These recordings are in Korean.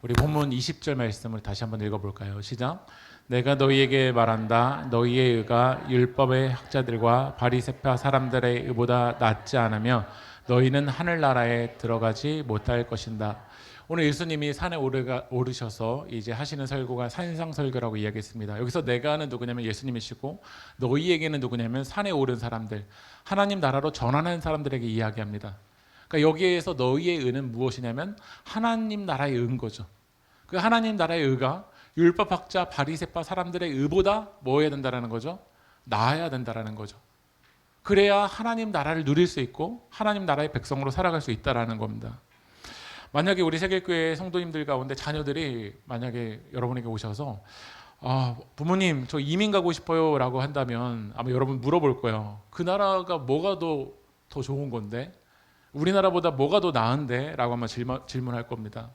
우리 본문 20절 말씀을 다시 한번 읽어볼까요? 시작. 내가 너희에게 말한다. 너희의 의가 율법의 학자들과 바리새파 사람들의 의보다 낫지 않으며 너희는 하늘나라에 들어가지 못할 것인다. 오늘 예수님이 산에 오르셔서 이제 하시는 설교가 산상설교라고 이야기했습니다. 여기서 내가는 누구냐면 예수님이시고 너희에게는 누구냐면 산에 오른 사람들, 하나님 나라로 전하는 사람들에게 이야기합니다. 그러니까 여기에서 너희의 의는 무엇이냐면 하나님 나라의 의인 거죠. 그 하나님 나라의 의가 율법학자 바리새파 사람들의 의보다 뭐 해야 된다라는 거죠? 나아야 된다라는 거죠. 그래야 하나님 나라를 누릴 수 있고 하나님 나라의 백성으로 살아갈 수 있다라는 겁니다. 만약에 우리 세계교회 성도님들 가운데 자녀들이 만약에 여러분에게 오셔서 부모님 저 이민 가고 싶어요 라고 한다면 아마 여러분 물어볼 거예요. 그 나라가 뭐가 더 좋은 건데? 우리나라보다 뭐가 더 나은데? 라고 아마 질문할 겁니다.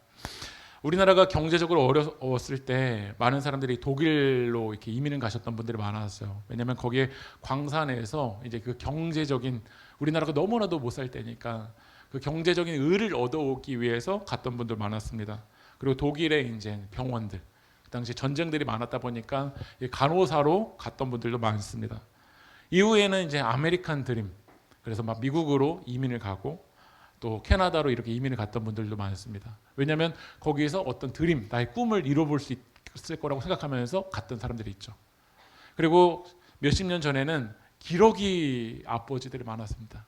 우리나라가 경제적으로 어려웠을 때 많은 사람들이 독일로 이렇게 이민을 가셨던 분들이 많았어요. 왜냐하면 거기에 광산에서 이제 그 경제적인 우리나라가 너무나도 못 살 때니까 그 경제적인 의를 얻어오기 위해서 갔던 분들 많았습니다. 그리고 독일의 이제 병원들, 그 당시 전쟁들이 많았다 보니까 간호사로 갔던 분들도 많습니다. 이후에는 이제 아메리칸 드림, 그래서 막 미국으로 이민을 가고 또 캐나다로 이렇게 이민을 갔던 분들도 많습니다. 왜냐하면 거기에서 어떤 드림, 나의 꿈을 이뤄볼 수 있을 거라고 생각하면서 갔던 사람들이 있죠. 그리고 몇십 년 전에는 기러기 아버지들이 많았습니다.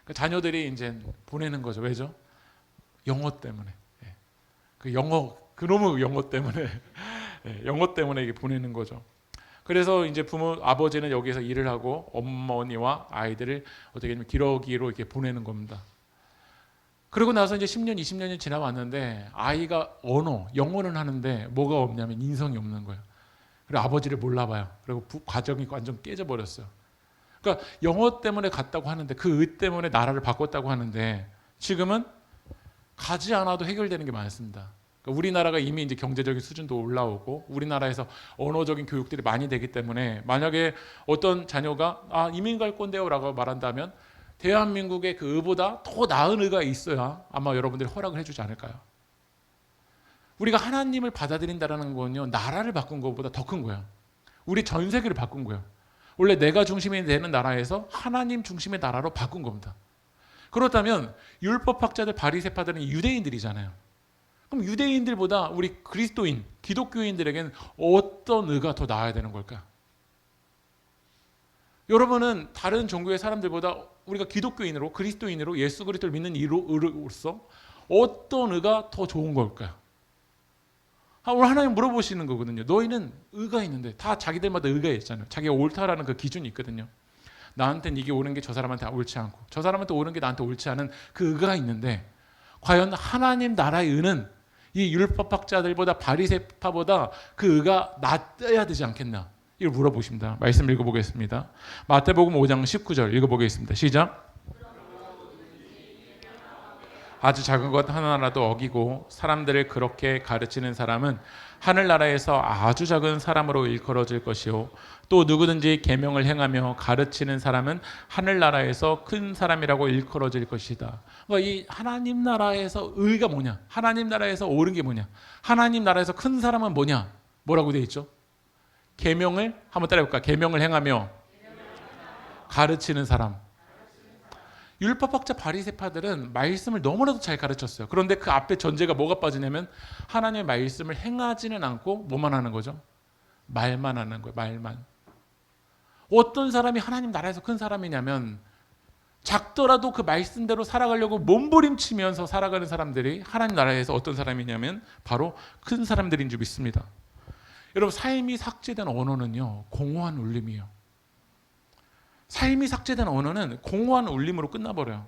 그러니까 자녀들이 이제 보내는 거죠. 왜죠? 영어 때문에. 그놈의 영어 때문에 영어 때문에 이게 보내는 거죠. 그래서 이제 아버지는 여기서 일을 하고 어머니와 아이들을 어떻게 보면 기러기로 이렇게 보내는 겁니다. 그러고 나서 이제 10년, 20년이 지나왔는데 아이가 영어는 하는데 뭐가 없냐면 인성이 없는 거예요. 그리고 아버지를 몰라봐요. 그리고 가정이 완전 깨져버렸어요. 그러니까 영어 때문에 갔다고 하는데 그 의 때문에 나라를 바꿨다고 하는데 지금은 가지 않아도 해결되는 게 많습니다. 그러니까 우리나라가 이미 이제 경제적인 수준도 올라오고 우리나라에서 언어적인 교육들이 많이 되기 때문에 만약에 어떤 자녀가 이민 갈 건데요 라고 말한다면 대한민국의 그 의보다 더 나은 의가 있어야 아마 여러분들이 허락을 해주지 않을까요? 우리가 하나님을 받아들인다는 건요 나라를 바꾼 것보다 더 큰 거예요. 우리 전 세계를 바꾼 거예요. 원래 내가 중심이 되는 나라에서 하나님 중심의 나라로 바꾼 겁니다. 그렇다면 율법학자들 바리새파들은 유대인들이잖아요. 그럼 유대인들보다 우리 그리스도인, 기독교인들에게는 어떤 의가 더 나아야 되는 걸까요? 여러분은 다른 종교의 사람들보다 우리가 기독교인으로 그리스도인으로 예수 그리스도를 믿는 이로서 어떤 의가 더 좋은 걸까요? 오늘 하나님 물어보시는 거거든요. 너희는 의가 있는데 다 자기들마다 의가 있잖아요. 자기가 옳다라는 그 기준이 있거든요. 나한테는 이게 옳은 게 저 사람한테 옳지 않고 저 사람한테 옳은 게 나한테 옳지 않은 그 의가 있는데 과연 하나님 나라의 의는 이 율법학자들보다 바리새파보다 그 의가 낫어야 되지 않겠나? 이걸 물어보십니다. 말씀 읽어보겠습니다. 마태복음 5장 19절 읽어보겠습니다. 시작. 아주 작은 것 하나라도 어기고 사람들을 그렇게 가르치는 사람은 하늘나라에서 아주 작은 사람으로 일컬어질 것이요 또 누구든지 계명을 행하며 가르치는 사람은 하늘나라에서 큰 사람이라고 일컬어질 것이다. 그러니까 이 하나님 나라에서 의가 뭐냐? 하나님 나라에서 옳은 게 뭐냐? 하나님 나라에서 큰 사람은 뭐냐? 뭐라고 되어 있죠? 계명을 한번 따라해볼까? 계명을 행하며 가르치는 사람. 율법학자 바리새파들은 말씀을 너무나도 잘 가르쳤어요. 그런데 그 앞에 전제가 뭐가 빠지냐면 하나님의 말씀을 행하지는 않고 뭐만 하는 거죠? 말만 하는 거예요. 말만. 어떤 사람이 하나님 나라에서 큰 사람이냐면 작더라도 그 말씀대로 살아가려고 몸부림치면서 살아가는 사람들이 하나님 나라에서 어떤 사람이냐면 바로 큰 사람들인 줄 믿습니다. 여러분 삶이 삭제된 언어는요 공허한 울림이에요. 삶이 삭제된 언어는 공허한 울림으로 끝나버려요.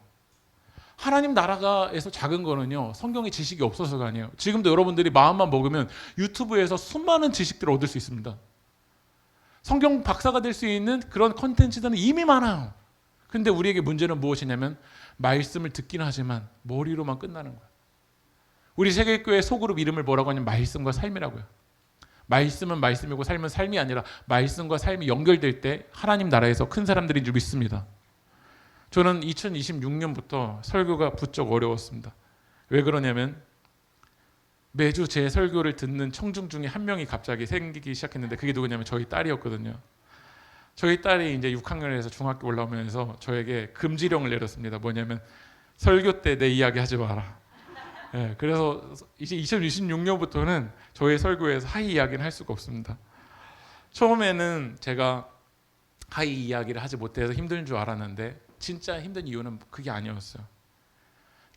하나님 나라에서 작은 거는요 성경의 지식이 없어서가 아니에요. 지금도 여러분들이 마음만 먹으면 유튜브에서 수많은 지식들을 얻을 수 있습니다. 성경 박사가 될 수 있는 그런 컨텐츠들은 이미 많아요. 근데 우리에게 문제는 무엇이냐면 말씀을 듣긴 하지만 머리로만 끝나는 거예요. 우리 세계교회 소그룹 이름을 뭐라고 하냐면 말씀과 삶이라고요. 말씀은 말씀이고 삶은 삶이 아니라 말씀과 삶이 연결될 때 하나님 나라에서 큰 사람들인 줄 믿습니다. 저는 2026년부터 설교가 부쩍 어려웠습니다. 왜 그러냐면 매주 제 설교를 듣는 청중 중에 한 명이 갑자기 생기기 시작했는데 그게 누구냐면 저희 딸이었거든요. 저희 딸이 이제 6학년에서 중학교 올라오면서 저에게 금지령을 내렸습니다. 뭐냐면 설교 때 내 이야기 하지 마라. 예, 그래서 이제 2026년부터는 저희 설교에서 하이 이야기는 할 수가 없습니다. 처음에는 제가 하이 이야기를 하지 못해서 힘든 줄 알았는데 진짜 힘든 이유는 그게 아니었어요.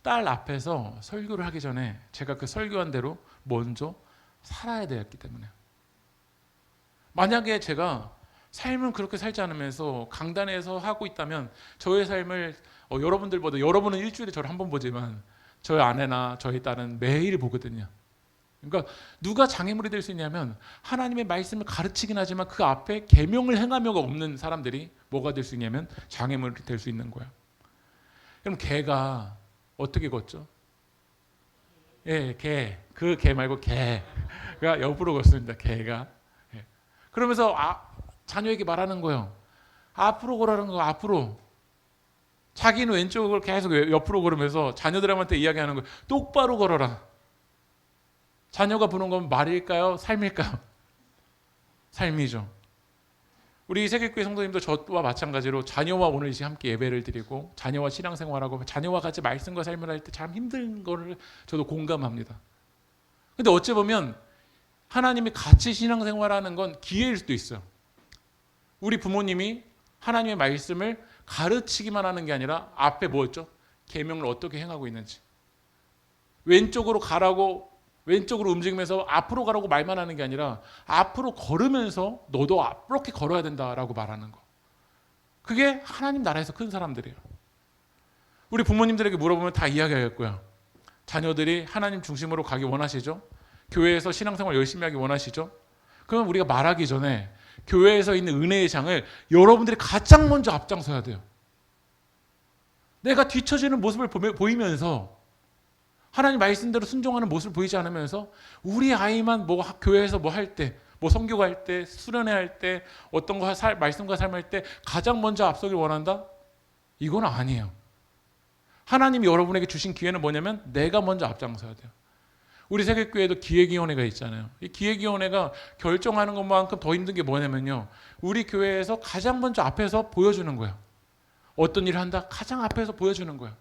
딸 앞에서 설교를 하기 전에 제가 그 설교한 대로 먼저 살아야 되었기 때문에. 만약에 제가 삶은 그렇게 살지 않으면서 강단에서 하고 있다면 저의 삶을 여러분들보다, 여러분은 일주일에 저를 한 번 보지만 저희 아내나 저희 딸은 매일 보거든요. 그러니까 누가 장애물이 될 수 있냐면 하나님의 말씀을 가르치긴 하지만 그 앞에 계명을 행하며가 없는 사람들이 뭐가 될 수 있냐면 장애물이 될 수 있는 거예요. 그럼 개가 어떻게 걷죠? 예, 개. 그 개 말고 개가 옆으로 걷습니다. 개가. 예. 그러면서 자녀에게 말하는 거예요. 앞으로 걸으라는 거, 앞으로. 자기는 왼쪽을 계속 옆으로 걸으면서 자녀들한테 이야기하는 거예요. 똑바로 걸어라. 자녀가 부는 건 말일까요? 삶일까요? 삶이죠. 우리 세계교회 성도님도 저와 마찬가지로 자녀와 오늘 이제 함께 예배를 드리고 자녀와 신앙생활하고 자녀와 같이 말씀과 삶을 할 때 참 힘든 거를 저도 공감합니다. 근데 어찌 보면 하나님이 같이 신앙생활하는 건 기회일 수도 있어요. 우리 부모님이 하나님의 말씀을 가르치기만 하는 게 아니라 앞에 뭐였죠? 계명을 어떻게 행하고 있는지. 왼쪽으로 가라고 왼쪽으로 움직이면서 앞으로 가라고 말만 하는 게 아니라 앞으로 걸으면서 너도 앞으로 걸어야 된다라고 말하는 거. 그게 하나님 나라에서 큰 사람들이에요. 우리 부모님들에게 물어보면 다 이야기하겠고요. 자녀들이 하나님 중심으로 가기 원하시죠? 교회에서 신앙생활 열심히 하기 원하시죠? 그러면 우리가 말하기 전에 교회에서 있는 은혜의 장을 여러분들이 가장 먼저 앞장서야 돼요. 내가 뒤처지는 모습을 보이면서 하나님 말씀대로 순종하는 모습을 보이지 않으면서 우리 아이만 뭐 교회에서 뭐 할 때, 뭐 선교할 때, 수련회 할 때, 어떤 거 말씀과 삶할 때 가장 먼저 앞서길 원한다? 이건 아니에요. 하나님이 여러분에게 주신 기회는 뭐냐면 내가 먼저 앞장서야 돼요. 우리 세계교회에도 기획위원회가 있잖아요. 이 기획위원회가 결정하는 것만큼 더 힘든 게 뭐냐면요. 우리 교회에서 가장 먼저 앞에서 보여주는 거예요. 어떤 일을 한다? 가장 앞에서 보여주는 거예요.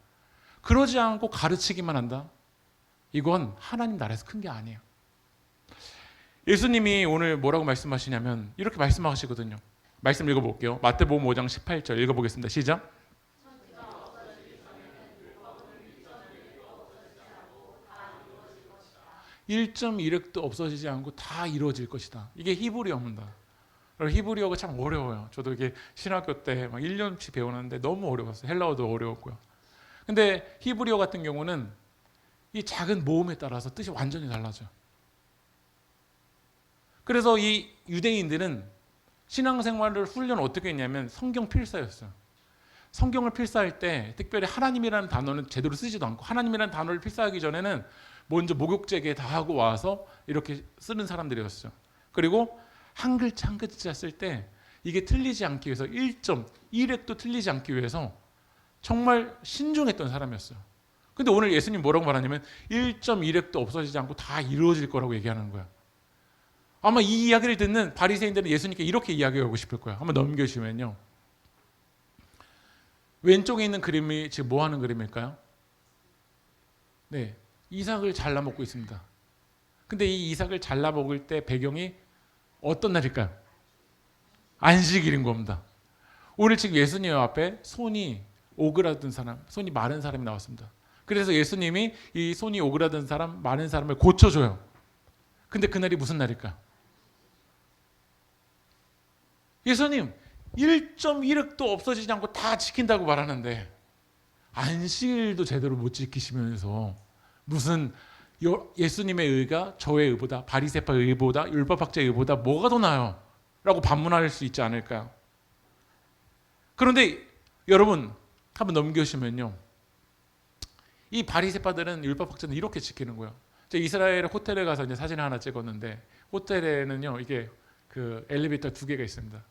그러지 않고 가르치기만 한다? 이건 하나님 나라에서 큰 게 아니에요. 예수님이 오늘 뭐라고 말씀하시냐면 이렇게 말씀하시거든요. 말씀 읽어볼게요. 마태복음 5장 18절 읽어보겠습니다. 시작. 1.1획도 없어지지 않고 다 이루어질 것이다. 이게 히브리어입니다. 히브리어가 참 어려워요. 저도 이게 신학교 때 막 1년치 배우는데 너무 어려웠어요. 헬라어도 어려웠고요. 근데 히브리어 같은 경우는 이 작은 모음에 따라서 뜻이 완전히 달라져요. 그래서 이 유대인들은 신앙생활을 훈련 어떻게 했냐면 성경 필사였어요. 성경을 필사할 때 특별히 하나님이라는 단어는 제대로 쓰지도 않고 하나님이라는 단어를 필사하기 전에는 먼저 목욕제계 다 하고 와서 이렇게 쓰는 사람들이었어요. 그리고 한 글자 한 글자 쓸 때 이게 틀리지 않기 위해서 1.1획도 틀리지 않기 위해서 정말 신중했던 사람이었어요. 근데 오늘 예수님 뭐라고 말하냐면 1.1획도 없어지지 않고 다 이루어질 거라고 얘기하는 거야. 아마 이 이야기를 듣는 바리새인들은 예수님께 이렇게 이야기하고 싶을 거야. 한번 넘겨주시면요. 왼쪽에 있는 그림이 지금 뭐 하는 그림일까요? 네, 이삭을 잘라 먹고 있습니다. 근데 이 이삭을 잘라 먹을 때 배경이 어떤 날일까요? 안식일인 겁니다. 오늘 지금 예수님 앞에 손이 오그라든 사람, 손이 마른 사람이 나왔습니다. 그래서 예수님이 이 손이 오그라든 사람, 마른 사람을 고쳐줘요. 근데 그날이 무슨 날일까요? 예수님 1.1획도 없어지지 않고 다 지킨다고 말하는데 안식일도 제대로 못 지키시면서 무슨 예수님의 의가 저의 의보다 바리새파의 의보다 율법학자의 의보다 뭐가 더 나아요? 라고 반문할 수 있지 않을까요? 그런데 여러분 한번 넘겨주시면요. 이 바리새파들은 율법학자는 이렇게 지키는 거예요. 제가 이스라엘 호텔에 가서 이제 사진을 하나 찍었는데 호텔에는요 이게 그 엘리베이터 2개가 있습니다.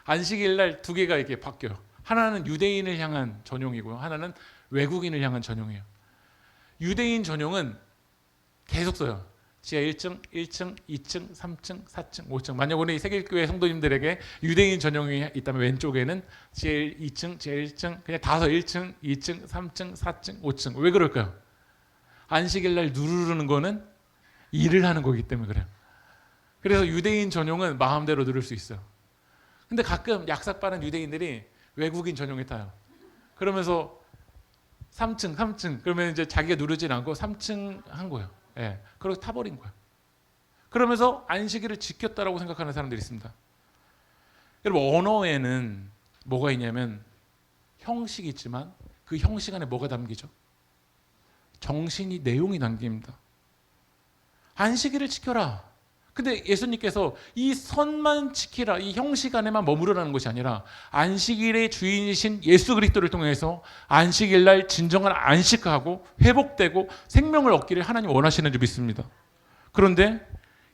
안식일 날 2개가 이렇게 바뀌어요. 하나는 유대인을 향한 전용이고요. 하나는 외국인을 향한 전용이에요. 유대인 전용은 계속 써요. 지하 1층, 1층, 2층, 3층, 4층, 5층. 만약 오늘 이 세계교회 성도님들에게 유대인 전용이 있다면 왼쪽에는 지하 2층, 지하 1층, 그냥 다섯 1층, 2층, 3층, 4층, 5층. 왜 그럴까요? 안식일 날 누르는 거는 일을 하는 거기 때문에 그래요. 그래서 유대인 전용은 마음대로 누를 수 있어요. 근데 가끔 약삭빠른 유대인들이 외국인 전용에 타요. 그러면서 3층, 3층. 그러면 이제 자기가 누르진 않고 3층 한 거예요. 예. 그러고 타버린 거예요. 그러면서 안식일을 지켰다라고 생각하는 사람들이 있습니다. 여러분, 언어에는 뭐가 있냐면 형식이 있지만 그 형식 안에 뭐가 담기죠? 정신이, 내용이 담깁니다. 안식일을 지켜라. 근데 예수님께서 이 선만 지키라, 이 형식 안에만 머무르라는 것이 아니라 안식일의 주인이신 예수 그리스도를 통해서 안식일 날 진정한 안식하고 회복되고 생명을 얻기를 하나님 원하시는 줄 믿습니다. 그런데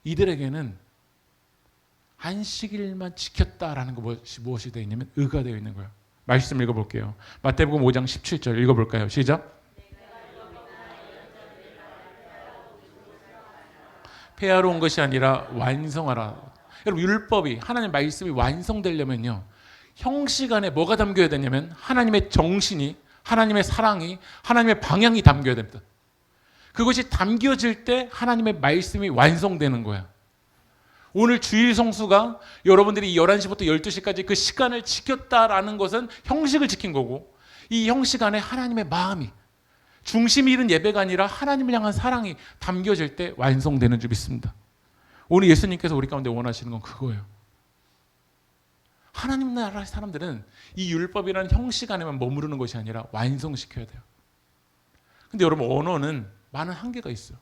이들에게는 안식일만 지켰다라는 것이 무엇이 되어 있냐면 의가 되어 있는 거예요. 말씀 읽어볼게요. 마태복음 5장 17절 읽어볼까요? 시작. 폐하러 온 것이 아니라 완성하라. 여러분, 율법이, 하나님의 말씀이 완성되려면요, 형식 안에 뭐가 담겨야 되냐면 하나님의 정신이, 하나님의 사랑이, 하나님의 방향이 담겨야 됩니다. 그것이 담겨질 때 하나님의 말씀이 완성되는 거야. 오늘 주일 성수가 여러분들이 11시부터 12시까지 그 시간을 지켰다라는 것은 형식을 지킨 거고, 이 형식 안에 하나님의 마음이, 중심이 있는 예배가 아니라 하나님을 향한 사랑이 담겨질 때 완성되는 줄 믿습니다. 오늘 예수님께서 우리 가운데 원하시는 건 그거예요. 하나님 나라의 사람들은 이 율법이라는 형식 안에만 머무르는 것이 아니라 완성시켜야 돼요. 근데 여러분, 언어는 많은 한계가 있어요.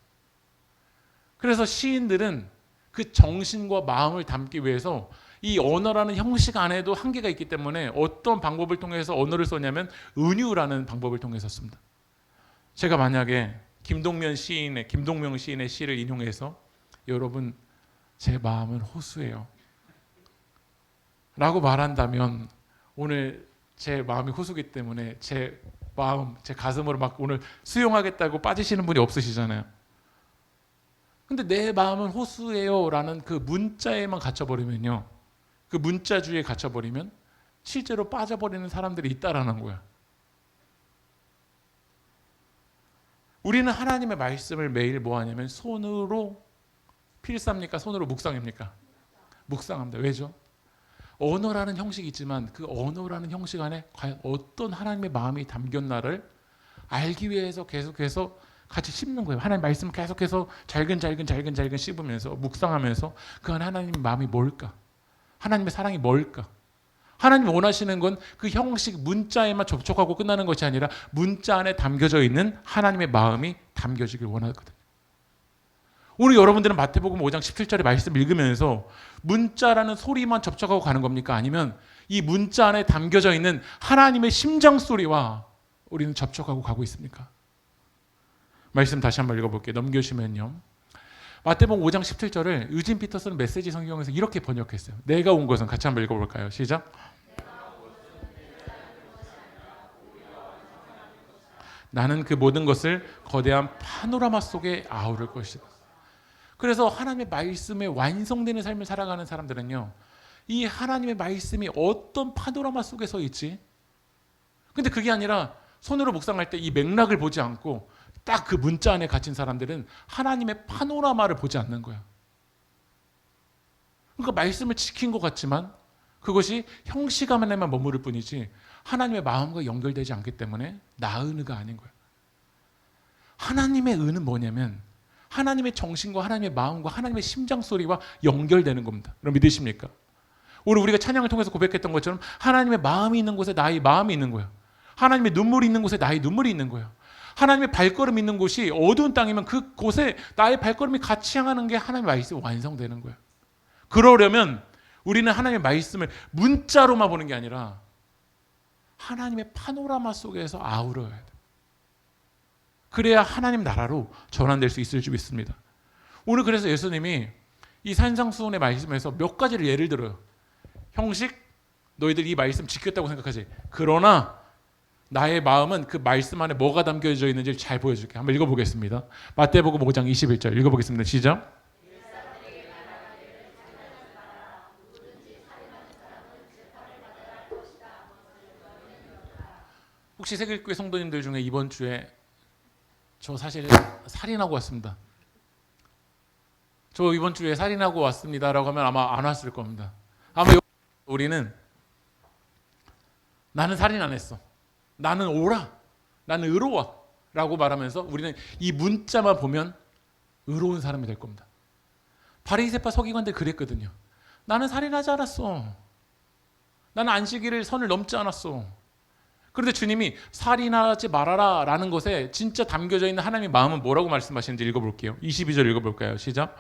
그래서 시인들은 그 정신과 마음을 담기 위해서 이 언어라는 형식 안에도 한계가 있기 때문에 어떤 방법을 통해서 언어를 썼냐면 은유라는 방법을 통해서 씁니다. 제가 만약에 김동명 시인의 시를 인용해서 여러분, 제 마음은 호수예요 라고 말한다면 오늘 제 마음이 호수기 때문에 제 마음, 제 가슴으로 막 오늘 수용하겠다고 빠지시는 분이 없으시잖아요. 근데 내 마음은 호수예요 라는 그 문자에만 갇혀버리면요, 그 문자주의에 갇혀버리면 실제로 빠져버리는 사람들이 있다라는 거야. 우리는 하나님의 말씀을 매일 뭐 하냐면 손으로 필사입니까? 손으로 묵상입니까? 묵상합니다. 왜죠? 언어라는 형식이 있지만 그 언어라는 형식 안에 과연 어떤 하나님의 마음이 담겼나를 알기 위해서 계속해서 같이 씹는 거예요. 하나님의 말씀을 계속해서 잘근 씹으면서 묵상하면서 그 안에 하나님의 마음이 뭘까? 하나님의 사랑이 뭘까? 하나님이 원하시는 건 그 형식 문자에만 접촉하고 끝나는 것이 아니라 문자 안에 담겨져 있는 하나님의 마음이 담겨지길 원하거든요. 오늘 여러분들은 마태복음 5장 17절의 말씀 읽으면서 문자라는 소리만 접촉하고 가는 겁니까? 아니면 이 문자 안에 담겨져 있는 하나님의 심장 소리와 우리는 접촉하고 가고 있습니까? 말씀 다시 한번 읽어볼게요. 넘겨주시면요. 마태복음 5장 17절을 유진 피터슨 메시지 성경에서 이렇게 번역했어요. 내가 온 것은, 같이 한번 읽어볼까요? 시작. 나는 그 모든 것을 거대한 파노라마 속에 아우를 것이다. 그래서 하나님의 말씀에 완성되는 삶을 살아가는 사람들은요, 이 하나님의 말씀이 어떤 파노라마 속에 서 있지? 근데 그게 아니라 손으로 묵상할 때 이 맥락을 보지 않고 딱 그 문자 안에 갇힌 사람들은 하나님의 파노라마를 보지 않는 거야. 그러니까 말씀을 지킨 것 같지만 그것이 형식 안에만 머무를 뿐이지 하나님의 마음과 연결되지 않기 때문에 나은 의가 아닌 거야. 하나님의 의는 뭐냐면 하나님의 정신과 하나님의 마음과 하나님의 심장 소리와 연결되는 겁니다. 여러분 믿으십니까? 오늘 우리가 찬양을 통해서 고백했던 것처럼 하나님의 마음이 있는 곳에 나의 마음이 있는 거야. 하나님의 눈물이 있는 곳에 나의 눈물이 있는 거야. 하나님의 발걸음이 있는 곳이 어두운 땅이면 그곳에 나의 발걸음이 같이 향하는 게 하나님의 말씀이 완성되는 거야. 그러려면 우리는 하나님의 말씀을 문자로만 보는 게 아니라 하나님의 파노라마 속에서 아우러야 돼. 그래야 하나님 나라로 전환될 수 있을 줄 믿습니다. 오늘 그래서 예수님이 이 산상수훈의 말씀에서 몇 가지를 예를 들어요. 형식, 너희들 이 말씀 지켰다고 생각하지. 그러나 나의 마음은 그 말씀 안에 뭐가 담겨져 있는지 잘 보여줄게. 한번 읽어보겠습니다. 마태복음 5장 21절 읽어보겠습니다. 시작. 혹시 세길교회 성도님들 중에 이번 주에 저 사실 살인하고 왔습니다. 저 이번 주에 살인하고 왔습니다라고 하면 아마 안 왔을 겁니다. 아마 우리는 나는 살인 안 했어. 나는 오라. 나는 의로워. 라고 말하면서 우리는 이 문자만 보면 의로운 사람이 될 겁니다. 바리새파 서기관들 그랬거든요. 나는 살인하지 않았어. 나는 안식일을 선을 넘지 않았어. 그런데 주님이 살인하지 말아라 라는 것에 진짜 담겨져 있는 하나님의 마음은 뭐라고 말씀하시는지 읽어볼게요. 22절 읽어볼까요? 시작.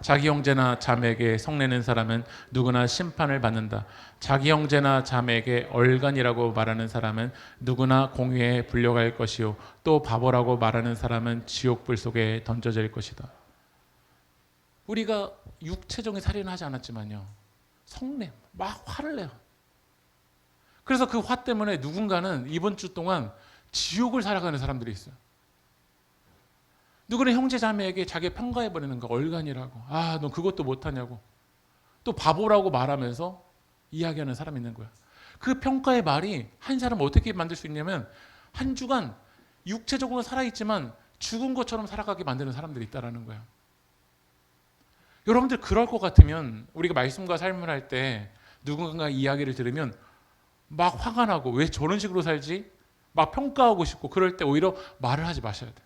자기 형제나 자매에게 성내는 사람은 누구나 심판을 받는다. 자기 형제나 자매에게 얼간이라고 말하는 사람은 누구나 공회에 불려갈 것이요 또 바보라고 말하는 사람은 지옥불 속에 던져질 것이다. 우리가 육체적인 살인을 하지 않았지만요, 성내, 막 화를 내요. 그래서 그 화 때문에 누군가는 이번 주 동안 지옥을 살아가는 사람들이 있어요. 누구는 형제 자매에게 자기 평가해버리는 거, 얼간이라고. 아, 너 그것도 못하냐고. 또 바보라고 말하면서 이야기하는 사람이 있는 거야. 그 평가의 말이 한 사람을 어떻게 만들 수 있냐면 한 주간 육체적으로 살아있지만 죽은 것처럼 살아가게 만드는 사람들이 있다는 거야. 여러분들 그럴 것 같으면 우리가 말씀과 삶을 할 때 누군가 이야기를 들으면 막 화가 나고 왜 저런 식으로 살지? 막 평가하고 싶고 그럴 때 오히려 말을 하지 마셔야 돼.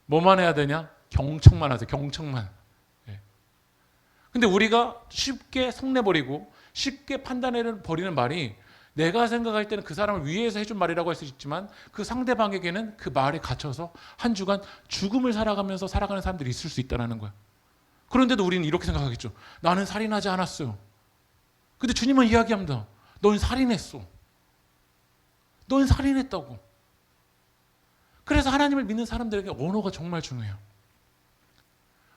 뭐만 해야 되냐? 경청만 하세요. 경청만. 예. 근데 우리가 쉽게 성내버리고 쉽게 판단해버리는 말이 내가 생각할 때는 그 사람을 위해서 해준 말이라고 할 수 있지만 그 상대방에게는 그 말에 갇혀서 한 주간 죽음을 살아가면서 살아가는 사람들이 있을 수 있다는 거야. 그런데도 우리는 이렇게 생각하겠죠. 나는 살인하지 않았어요. 근데 주님은 이야기합니다. 넌 살인했어. 넌 살인했다고. 그래서 하나님을 믿는 사람들에게 언어가 정말 중요해요.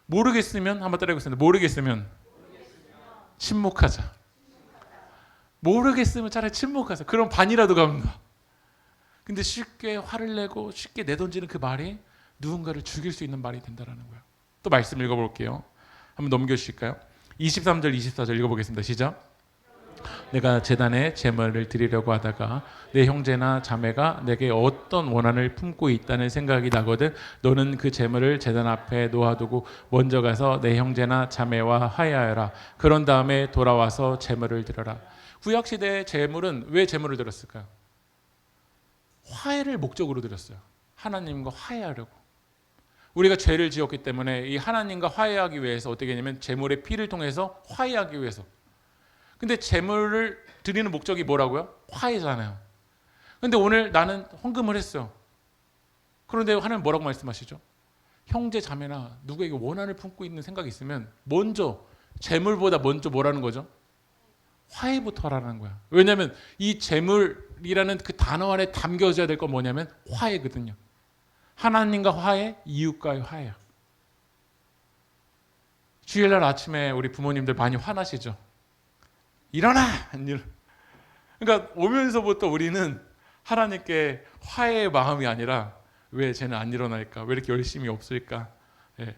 모르겠으면 한번 따라해보겠습니다. 모르겠으면 침묵하자. 모르겠으면 차라리 침묵하자. 그럼 반이라도 갑니다. 근데 쉽게 화를 내고 쉽게 내던지는 그 말이 누군가를 죽일 수 있는 말이 된다는 거예요. 또 말씀 읽어볼게요. 한번 넘겨주실까요? 23절 24절 읽어보겠습니다. 시작. 내가 제단에 제물을 드리려고 하다가 내 형제나 자매가 내게 어떤 원한을 품고 있다는 생각이 나거든 너는 그 제물을 제단 앞에 놓아두고 먼저 가서 내 형제나 자매와 화해하여라. 그런 다음에 돌아와서 제물을 드려라. 구약시대의 제물은 왜 제물을 드렸을까요? 화해를 목적으로 드렸어요. 하나님과 화해하려고. 우리가 죄를 지었기 때문에 이 하나님과 화해하기 위해서 어떻게 했냐면 제물의 피를 통해서 화해하기 위해서. 근데 제물을 드리는 목적이 뭐라고요? 화해잖아요. 근데 오늘 나는 헌금을 했어요. 그런데 하나님 뭐라고 말씀하시죠? 형제 자매나 누구에게 원한을 품고 있는 생각이 있으면 먼저 제물보다 먼저 뭐라는 거죠? 화해부터 하라는 거야. 왜냐하면 이 제물이라는 그 단어 안에 담겨져야 될 건 뭐냐면 화해거든요. 하나님과 화해, 이웃과의 화해야. 주일날 아침에 우리 부모님들 많이 화나시죠? 일어나! 그러니까 오면서부터 우리는 하나님께 화해의 마음이 아니라 왜 쟤는 안 일어날까? 왜 이렇게 열심히 없을까? 예.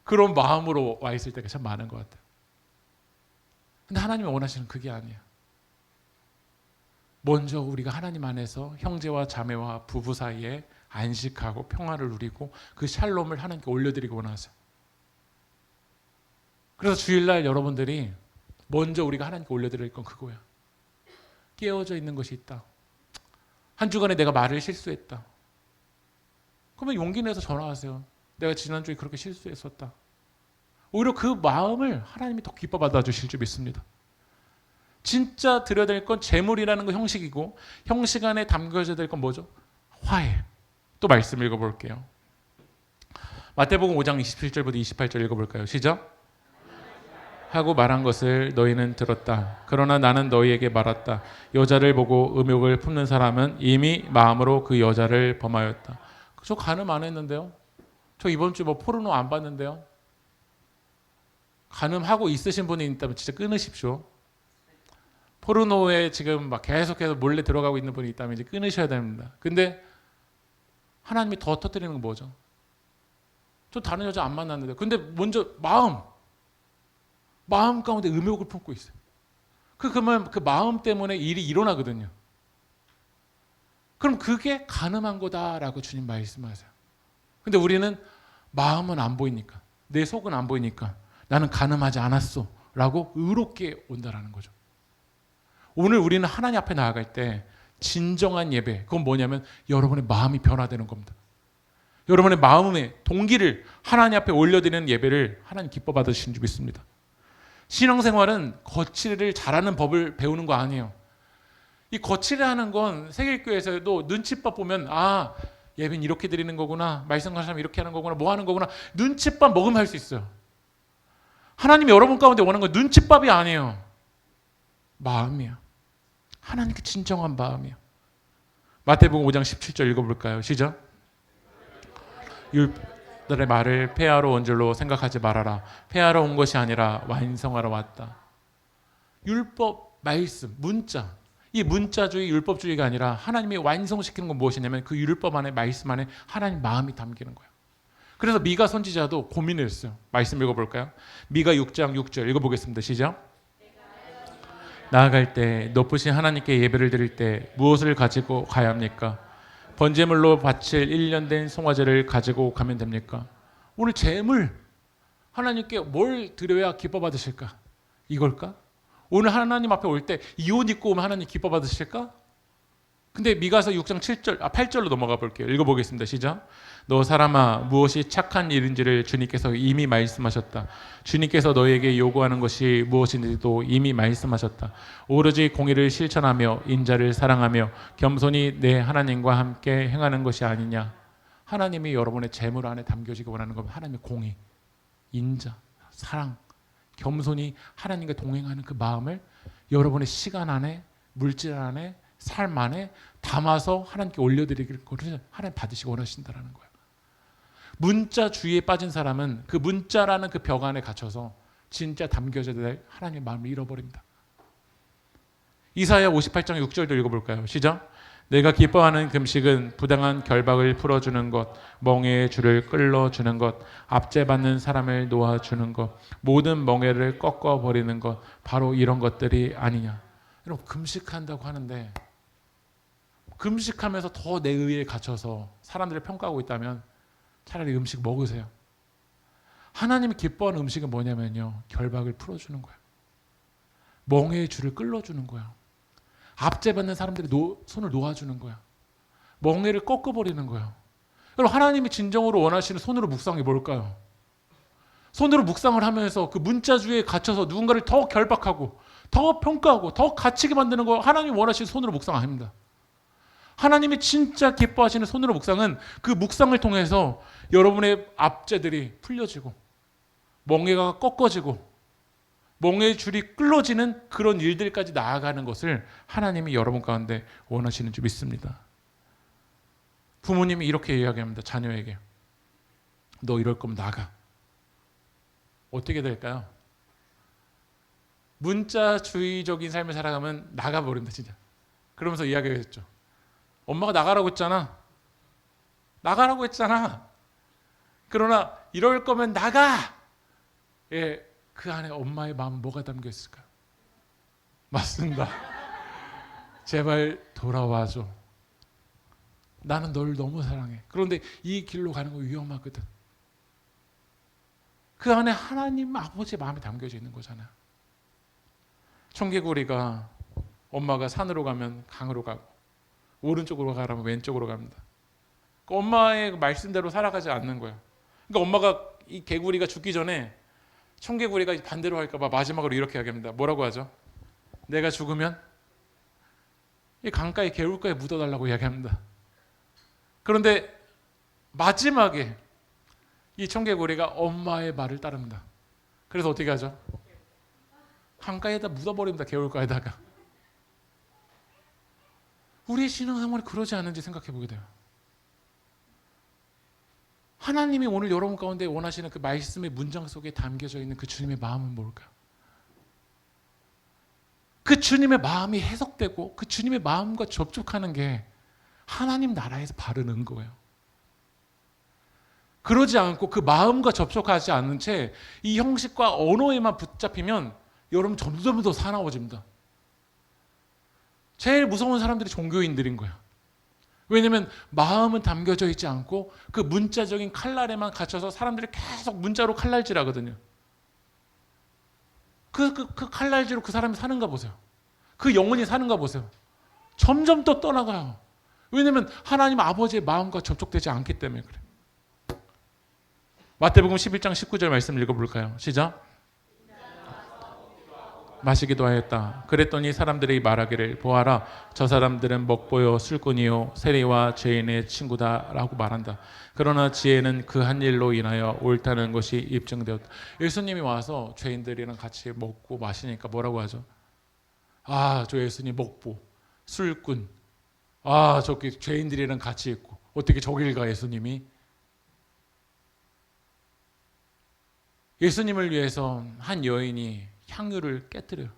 그런 마음으로 와 있을 때가 참 많은 것 같아요. 근데 하나님이 원하시는 그게 아니에요. 먼저 우리가 하나님 안에서 형제와 자매와 부부 사이에 안식하고 평화를 누리고 그 샬롬을 하나님께 올려드리고 원하세요. 그래서 주일날 여러분들이 먼저 우리가 하나님께 올려드릴 건 그거야. 깨어져 있는 것이 있다. 한 주간에 내가 말을 실수했다. 그러면 용기 내서 전화하세요. 내가 지난주에 그렇게 실수했었다. 오히려 그 마음을 하나님이 더 기뻐 받아주실 줄 믿습니다. 진짜 드려야 될 건 재물이라는 건 형식이고 형식 안에 담겨져야 될 건 뭐죠? 화해. 또 말씀 읽어볼게요. 마태복음 5장 27절부터 28절 읽어볼까요? 시작. 하고 말한 것을 너희는 들었다. 그러나 나는 너희에게 말했다. 여자를 보고 음욕을 품는 사람은 이미 마음으로 그 여자를 범하였다. 저 간음 안 했는데요. 저 이번 주 포르노 안 봤는데요. 간음하고 있으신 분이 있다면 진짜 끊으십시오. 포르노에 지금 막 계속해서 몰래 들어가고 있는 분이 있다면 이제 끊으셔야 됩니다. 근데 하나님이 더 터뜨리는 건 뭐죠? 저 다른 여자 안 만났는데. 근데 먼저 마음 가운데 음욕을 품고 있어요. 그러면 그 마음 때문에 일이 일어나거든요. 그럼 그게 간음한 거다라고 주님 말씀하세요. 근데 우리는 마음은 안 보이니까, 내 속은 안 보이니까 나는 간음하지 않았어 라고 의롭게 온다라는 거죠. 오늘 우리는 하나님 앞에 나아갈 때 진정한 예배, 그건 뭐냐면 여러분의 마음이 변화되는 겁니다. 여러분의 마음의 동기를 하나님 앞에 올려드리는 예배를 하나님 기뻐 받으시는 줄 믿습니다. 신앙생활은 거칠을 잘하는 법을 배우는 거 아니에요. 이 거칠이라는 건 세계교회에서도 눈칫밥 보면 예배는 이렇게 드리는 거구나, 말씀 가시면 이렇게 하는 거구나, 뭐 하는 거구나, 눈칫밥 먹으면 할 수 있어요. 하나님이 여러분 가운데 원하는 건 눈칫밥이 아니에요. 마음이에요. 하나님께 진정한 마음이에요. 마태복음 5장 17절 읽어볼까요? 시작. 율법들의 말을 폐하러 온 줄로 생각하지 말아라. 폐하러 온 것이 아니라 완성하러 왔다. 율법, 말씀, 문자. 이 문자주의, 율법주의가 아니라 하나님이 완성시키는 건 무엇이냐면 그 율법 안에, 말씀 안에 하나님 마음이 담기는 거예요. 그래서 미가 선지자도 고민을 했어요. 말씀 읽어볼까요? 미가 6장 6절 읽어보겠습니다. 시작. 나아갈 때 높으신 하나님께 예배를 드릴 때 무엇을 가지고 가야 합니까? 번제물로 바칠 1년 된 송아지를 가지고 가면 됩니까? 오늘 제물, 하나님께 뭘 드려야 기뻐 받으실까? 이걸까? 오늘 하나님 앞에 올 때 이 옷 입고 오면 하나님 기뻐 받으실까? 근데 미가서 6장 8절로 넘어가 볼게요. 읽어보겠습니다. 시작. 너 사람아, 무엇이 착한 일인지를 주님께서 이미 말씀하셨다. 주님께서 너에게 요구하는 것이 무엇인지도 이미 말씀하셨다. 오로지 공의를 실천하며 인자를 사랑하며 겸손히 내 하나님과 함께 행하는 것이 아니냐. 하나님이 여러분의 재물 안에 담겨지기 원하는 건 하나님의 공의, 인자, 사랑, 겸손히 하나님과 동행하는 그 마음을 여러분의 시간 안에, 물질 안에, 삶 안에 담아서 하나님께 올려드리기를 하나님 받으시기 원하신다는 거예요. 문자주의에 빠진 사람은 그 문자라는 그 벽 안에 갇혀서 진짜 담겨져야 될 하나님의 마음을 잃어버립니다. 이사야 58장 6절도 읽어볼까요? 시작. 내가 기뻐하는 금식은 부당한 결박을 풀어주는 것, 멍에의 줄을 끌어주는 것, 압제받는 사람을 놓아주는 것, 모든 멍에를 꺾어버리는 것, 바로 이런 것들이 아니냐. 여러분, 금식한다고 하는데 금식하면서 더 내 의에 갇혀서 사람들을 평가하고 있다면 차라리 음식 먹으세요. 하나님이 기뻐하는 음식은 뭐냐면요, 결박을 풀어주는 거예요. 멍에의 줄을 끌어주는 거예요. 압제받는 사람들이 손을 놓아주는 거예요. 멍에를 꺾어버리는 거예요. 여러분, 하나님이 진정으로 원하시는 손으로 묵상이 뭘까요? 손으로 묵상을 하면서 그 문자주의에 갇혀서 누군가를 더 결박하고 더 평가하고 더 갇히게 만드는 거 하나님이 원하시는 손으로 묵상 아닙니다. 하나님이 진짜 기뻐하시는 손으로 묵상은 그 묵상을 통해서 여러분의 압제들이 풀려지고 멍에가 꺾어지고 멍에의 줄이 끌어지는 그런 일들까지 나아가는 것을 하나님이 여러분 가운데 원하시는 줄 믿습니다. 부모님이 이렇게 이야기합니다. 자녀에게. 너 이럴 거면 나가. 어떻게 될까요? 문자주의적인 삶을 살아가면 나가버린다 진짜. 그러면서 이야기했죠. 엄마가 나가라고 했잖아. 나가라고 했잖아. 그러나 이럴 거면 나가. 예, 그 안에 엄마의 마음은 뭐가 담겨 있을까요? 맞습니다. 제발 돌아와줘. 나는 널 너무 사랑해. 그런데 이 길로 가는 거 위험하거든. 그 안에 하나님 아버지의 마음이 담겨져 있는 거잖아요. 청개구리가 엄마가 산으로 가면 강으로 가고 오른쪽으로 가라면 왼쪽으로 갑니다. 그 엄마의 말씀대로 살아가지 않는 거예요. 그러니까 엄마가 이 개구리가 죽기 전에 청개구리가 반대로 할까 봐 마지막으로 이렇게 이야기합니다. 뭐라고 하죠? 내가 죽으면 이 강가에 개울가에 묻어달라고 이야기합니다. 그런데 마지막에 이 청개구리가 엄마의 말을 따릅니다. 그래서 어떻게 하죠? 강가에다 묻어버립니다. 개울가에다가. 우리의 신앙생활이 그러지 않은지 생각해 보게 돼요. 하나님이 오늘 여러분 가운데 원하시는 그 말씀의 문장 속에 담겨져 있는 그 주님의 마음은 뭘까요? 그 주님의 마음이 해석되고 그 주님의 마음과 접촉하는 게 하나님 나라에서 바르는 거예요. 그러지 않고 그 마음과 접촉하지 않는 채 이 형식과 언어에만 붙잡히면 여러분 점점 더 사나워집니다. 제일 무서운 사람들이 종교인들인 거야. 왜냐하면 마음은 담겨져 있지 않고 그 문자적인 칼날에만 갇혀서 사람들이 계속 문자로 칼날질하거든요. 그 칼날질로 그 사람이 사는가 보세요. 그 영혼이 사는가 보세요. 점점 더 떠나가요. 왜냐하면 하나님 아버지의 마음과 접촉되지 않기 때문에 그래요. 마태복음 11장 19절 말씀 읽어볼까요? 시작. 마시기도 하였다. 그랬더니 사람들이 말하기를 보아라, 저 사람들은 먹보요 술꾼이요 세리와 죄인의 친구다 라고 말한다. 그러나 지혜는 그 한 일로 인하여 옳다는 것이 입증되었다. 예수님이 와서 죄인들이랑 같이 먹고 마시니까 뭐라고 하죠? 아, 저 예수님 먹보 술꾼, 아 저기 죄인들이랑 같이 있고 어떻게 저길 가 예수님이? 예수님을 위해서 한 여인이 향유를 깨뜨려요.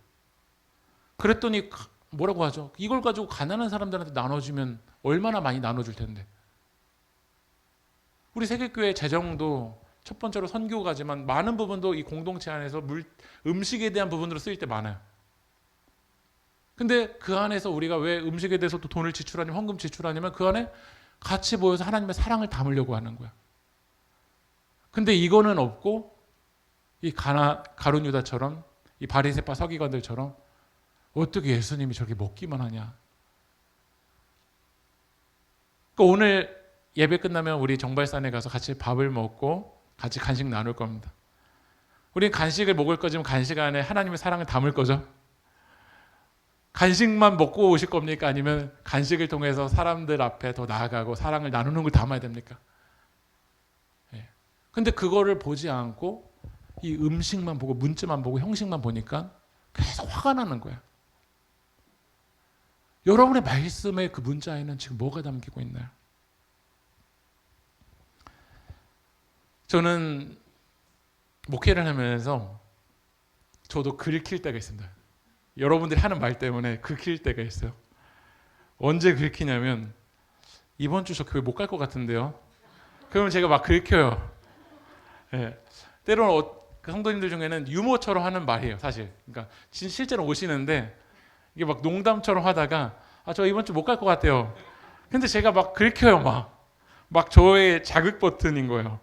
그랬더니 뭐라고 하죠? 이걸 가지고 가난한 사람들한테 나눠주면 얼마나 많이 나눠줄 텐데. 우리 세계교회 재정도 첫 번째로 선교가지만 많은 부분도 이 공동체 안에서 음식에 대한 부분으로 쓰일 때 많아요. 근데 그 안에서 우리가 왜 음식에 대해서 또 돈을 지출하냐면, 헌금 지출하냐면 그 안에 같이 모여서 하나님의 사랑을 담으려고 하는 거야. 근데 이거는 없고 이 가룟 유다처럼 이 바리새파 서기관들처럼 어떻게 예수님이 저렇게 먹기만 하냐. 그러니까 오늘 예배 끝나면 우리 정발산에 가서 같이 밥을 먹고 같이 간식 나눌 겁니다. 우리 간식을 먹을 거지만 간식 안에 하나님의 사랑을 담을 거죠. 간식만 먹고 오실 겁니까? 아니면 간식을 통해서 사람들 앞에 더 나아가고 사랑을 나누는 걸 담아야 됩니까? 근데 그거를 보지 않고 이 음식만 보고 문자만 보고 형식만 보니까 계속 화가 나는 거야. 여러분의 말씀의 그 문자에는 지금 뭐가 담기고 있나요? 저는 목회를 하면서 저도 긁힐 때가 있습니다. 여러분들이 하는 말 때문에 긁힐 때가 있어요. 언제 긁히냐면 이번 주 저 교회 못 갈 것 같은데요. 그러면 제가 막 긁혀요. 네. 때로는 그 성도님들 중에는 유머처럼 하는 말이에요, 사실. 그러니까 실제로 오시는데 이게 막 농담처럼 하다가 저 이번 주 못 갈 것 같아요. 근데 제가 막 긁혀요, 막 저의 자극 버튼인 거예요.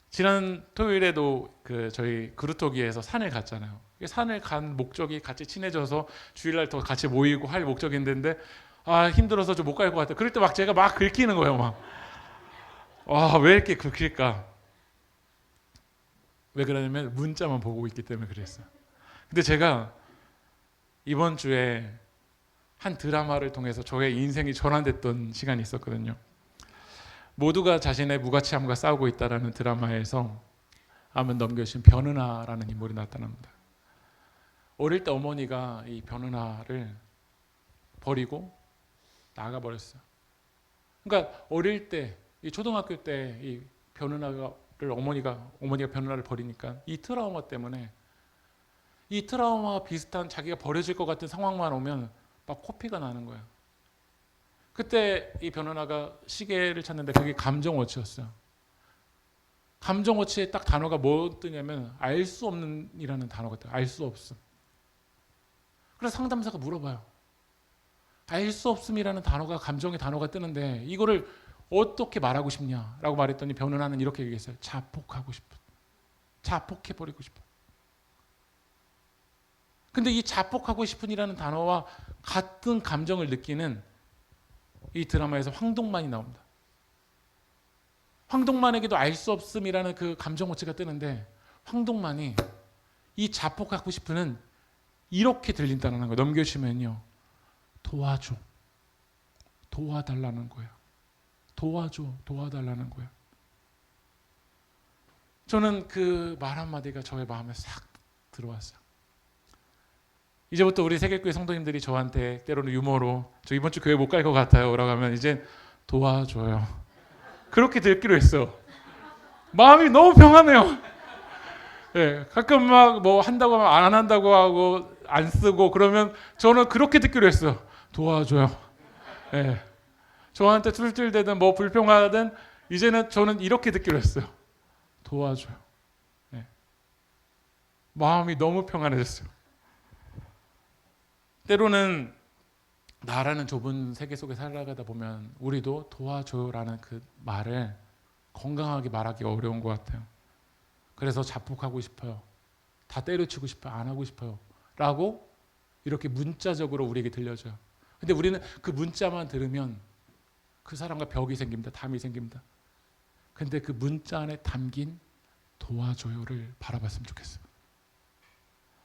지난 토요일에도 저희 그루터기에서 산을 갔잖아요. 산을 간 목적이 같이 친해져서 주일날 더 같이 모이고 할 목적인데 힘들어서 좀 못 갈 것 같아요. 그럴 때 막 제가 막 긁히는 거예요, 왜 이렇게 긁힐까? 왜 그러냐면 문자만 보고 있기 때문에 그랬어요. 근데 제가 이번 주에 한 드라마를 통해서 저의 인생이 전환됐던 시간이 있었거든요. 모두가 자신의 무가치함과 싸우고 있다라는 드라마에서 한번 넘겨주신 변은하라는 인물이 나타납니다. 어릴 때 어머니가 이 변은하를 버리고 나가버렸어요. 그러니까 어릴 때, 이 초등학교 때 이 변은하를 어머니가 변은하를 버리니까 이 트라우마 때문에 이 트라우마와 비슷한 자기가 버려질 것 같은 상황만 오면 막 코피가 나는 거예요. 그때 이 변은하가 시계를 찾는데 그게 감정워치였어요. 감정워치에 딱 단어가 뭐 뜨냐면 알 수 없는 이라는 단어가 떠요. 알 수 없음. 그래서 상담사가 물어봐요. 알 수 없음이라는 단어가 감정의 단어가 뜨는데 이거를 어떻게 말하고 싶냐라고 말했더니 변은하는 이렇게 얘기했어요. 자폭하고 싶어. 자폭해버리고 싶어. 근데 이 자폭하고 싶은이라는 단어와 같은 감정을 느끼는 이 드라마에서 황동만이 나옵니다. 황동만에게도 알 수 없음이라는 그 감정어치가 뜨는데 황동만이 이 자폭하고 싶은은 이렇게 들린다는 거예요. 넘겨주시면요. 도와줘. 도와달라는 거예요. 도와줘. 도와달라는 거예요. 저는 그 말 한마디가 저의 마음에 싹 들어왔어요. 이제부터 우리 세계교회 성도님들이 저한테 때로는 유머로 저 이번 주 교회 못 갈 것 같아요 라고 하면 이제 도와줘요. 그렇게 듣기로 했어. 마음이 너무 평안해요. 네, 가끔 막 뭐 한다고 하면 안 한다고 하고 안 쓰고 그러면 저는 그렇게 듣기로 했어요. 도와줘요. 예. 저한테 툴툴대든 뭐 불평하든 이제는 저는 이렇게 듣기로 했어요. 도와줘요. 예. 마음이 너무 평안해졌어요. 때로는 나라는 좁은 세계 속에 살아가다 보면 우리도 도와줘요라는 그 말을 건강하게 말하기가 어려운 것 같아요. 그래서 자폭하고 싶어요. 다 때려치고 싶어요. 안 하고 싶어요. 라고 이렇게 문자적으로 우리에게 들려줘요. 근데 우리는 그 문자만 들으면 그 사람과 벽이 생깁니다. 담이 생깁니다. 근데 그 문자 안에 담긴 도와줘요를 바라봤으면 좋겠어요.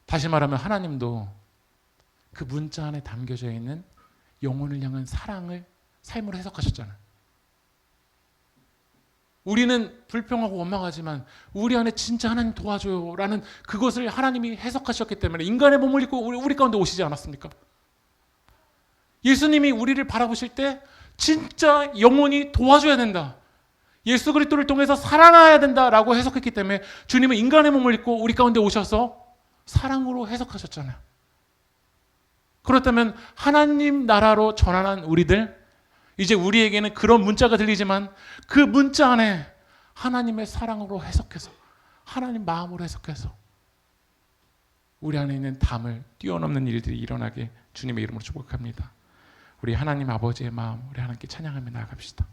다시 말하면 하나님도 그 문자 안에 담겨져 있는 영혼을 향한 사랑을 삶으로 해석하셨잖아요. 우리는 불평하고 원망하지만 우리 안에 진짜 하나님 도와줘요 라는 그것을 하나님이 해석하셨기 때문에 인간의 몸을 입고 우리 가운데 오시지 않았습니까? 예수님이 우리를 바라보실 때 진짜 영혼이 도와줘야 된다, 예수 그리스도를 통해서 살아나야 된다라고 해석했기 때문에 주님은 인간의 몸을 입고 우리 가운데 오셔서 사랑으로 해석하셨잖아요. 그렇다면 하나님 나라로 전환한 우리들, 이제 우리에게는 그런 문자가 들리지만 그 문자 안에 하나님의 사랑으로 해석해서, 하나님 마음으로 해석해서 우리 안에 있는 담을 뛰어넘는 일들이 일어나게 주님의 이름으로 축복합니다. 우리 하나님 아버지의 마음, 우리 하나님께 찬양하며 나아갑시다.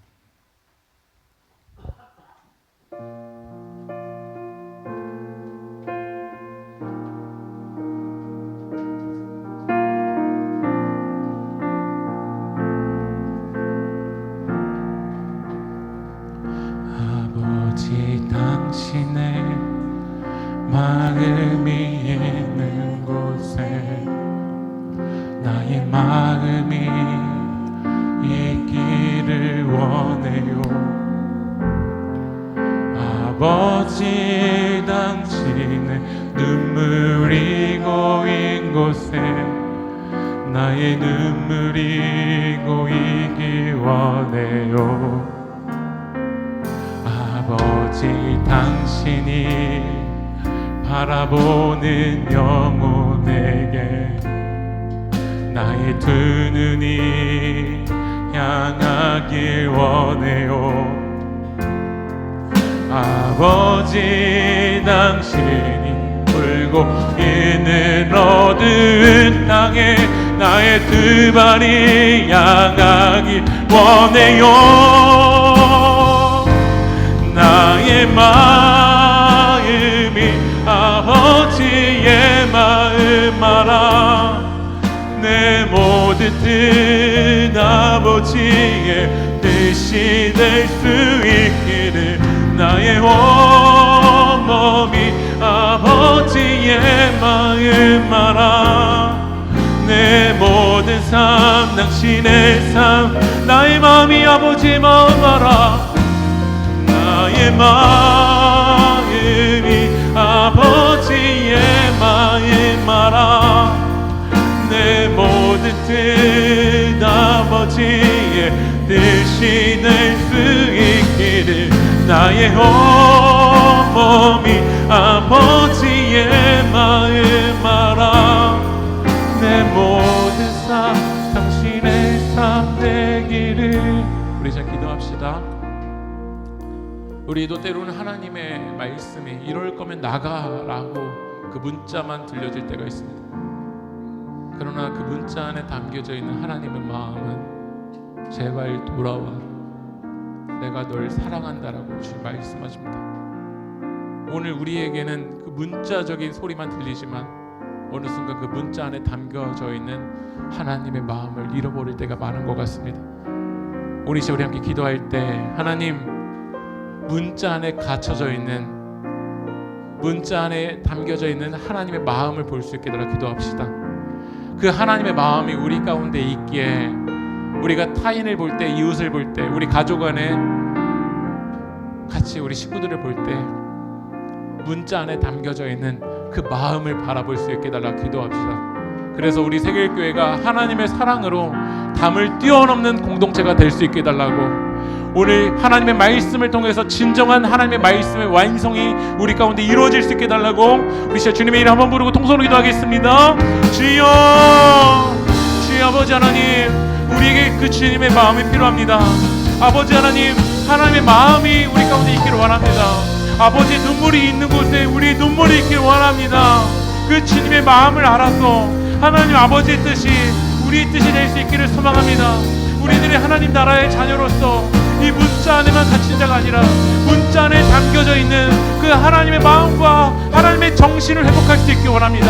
당신의 마음이 있는 곳에 나의 마음이 있기를 원해요. 아버지, 당신의 눈물이 고인 곳에 나의 눈물이 고이길 원해요. 아버지, 당신이 바라보는 영혼에게 나의 두 눈이 향하길 원해요. 아버지, 당신이 울고 있는 어두운 땅에 나의 두 발이 향하길 원해요. 나의 마음이 아버지의 마음 알아. 내 모든 뜻 아버지의 뜻이 될 수 있기를. 나의 온몸이 아버지의 마음 알아. 내 모든 삶 당신의 삶, 나의 마음이 아버지의 마음 알아. 나의 마음이 아버지의 마음 알아. 내 모든 뜻 아버지의 뜻이 될 수 있기를. 나의 온몸이 아버지의 마음 알아. 내 모든 삶 당신의 삶 되기를. 우리 잘 기도합시다. 우리도 때로는 하나님의 말씀이 이럴 거면 나가라고 그 문자만 들려질 때가 있습니다. 그러나 그 문자 안에 담겨져 있는 하나님의 마음은 제발 돌아와, 내가 널 사랑한다라고 주님 말씀하십니다. 오늘 우리에게는 그 문자적인 소리만 들리지만 어느 순간 그 문자 안에 담겨져 있는 하나님의 마음을 잃어버릴 때가 많은 것 같습니다. 오늘 이 시간 우리 함께 기도할 때 하나님, 문자 안에 갇혀져 있는, 문자 안에 담겨져 있는 하나님의 마음을 볼 수 있게 달라 기도합시다. 그 하나님의 마음이 우리 가운데 있기에 우리가 타인을 볼 때, 이웃을 볼 때, 우리 가족 안에 같이 우리 식구들을 볼 때 문자 안에 담겨져 있는 그 마음을 바라볼 수 있게 달라 기도합시다. 그래서 우리 세계교회가 하나님의 사랑으로 담을 뛰어넘는 공동체가 될 수 있게 달라고, 오늘 하나님의 말씀을 통해서 진정한 하나님의 말씀의 완성이 우리 가운데 이루어질 수 있게 해달라고 우리 진짜 주님의 이름 한번 부르고 통성으로 기도하겠습니다. 주여, 주여 아버지 하나님, 우리에게 그 주님의 마음이 필요합니다. 아버지 하나님, 하나님의 마음이 우리 가운데 있기를 원합니다. 아버지 눈물이 있는 곳에 우리 눈물이 있기를 원합니다. 그 주님의 마음을 알아서 하나님 아버지의 뜻이 우리의 뜻이 될 수 있기를 소망합니다. 우리들이 하나님 나라의 자녀로서 이 문자 안에만 갇힌 자가 아니라 문자 안에 담겨져 있는 그 하나님의 마음과 하나님의 정신을 회복할 수 있기 원합니다.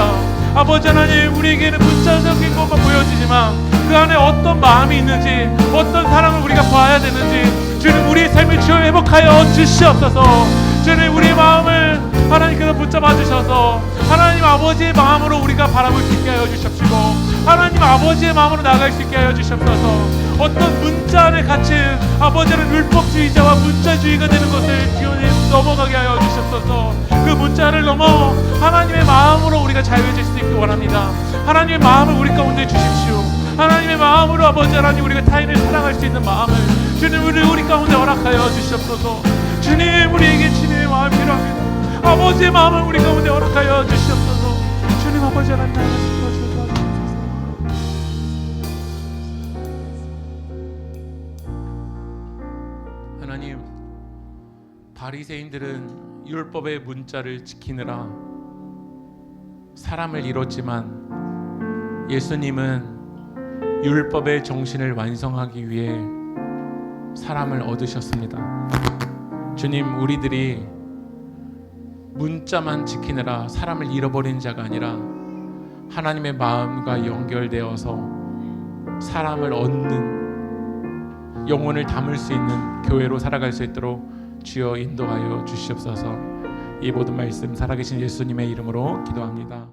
아버지 하나님, 우리에게는 문자적인 것만 보여지지만 그 안에 어떤 마음이 있는지, 어떤 사랑을 우리가 봐야 되는지 주님 우리의 삶을 주여 회복하여 주시옵소서. 주님 우리의 마음을 하나님께서 붙잡아 주셔서 하나님 아버지의 마음으로 우리가 바라볼 수 있게 하여 주십시고 하나님 아버지의 마음으로 나아갈 수 있게 하여 주시옵소서. 어떤 문자 안에 갇힌 아버지는 율법주의자와 문자주의가 되는 것을 주님 넘어가게 하여 주시옵소서. 그 문자를 넘어 하나님의 마음으로 우리가 자유해질 수 있게 원합니다. 하나님의 마음을 우리 가운데 주십시오. 하나님의 마음으로 아버지 하나님 우리가 타인을 사랑할 수 있는 마음을 주님 우리 가운데 허락하여 주시옵소서. 주님 우리에게 주님의 마음이 필요합니다. 아버지의 마음을 우리 가운데 허락하여 주시옵소서. 주님 아버지 하나님 하나님, 바리새인들은 율법의 문자를 지키느라 사람을 잃었지만 예수님은 율법의 정신을 완성하기 위해 사람을 얻으셨습니다. 주님, 우리들이 문자만 지키느라 사람을 잃어버린 자가 아니라 하나님의 마음과 연결되어서 사람을 얻는 영혼을 담을 수 있는 교회로 살아갈 수 있도록 주여 인도하여 주시옵소서. 이 모든 말씀 살아계신 예수님의 이름으로 기도합니다.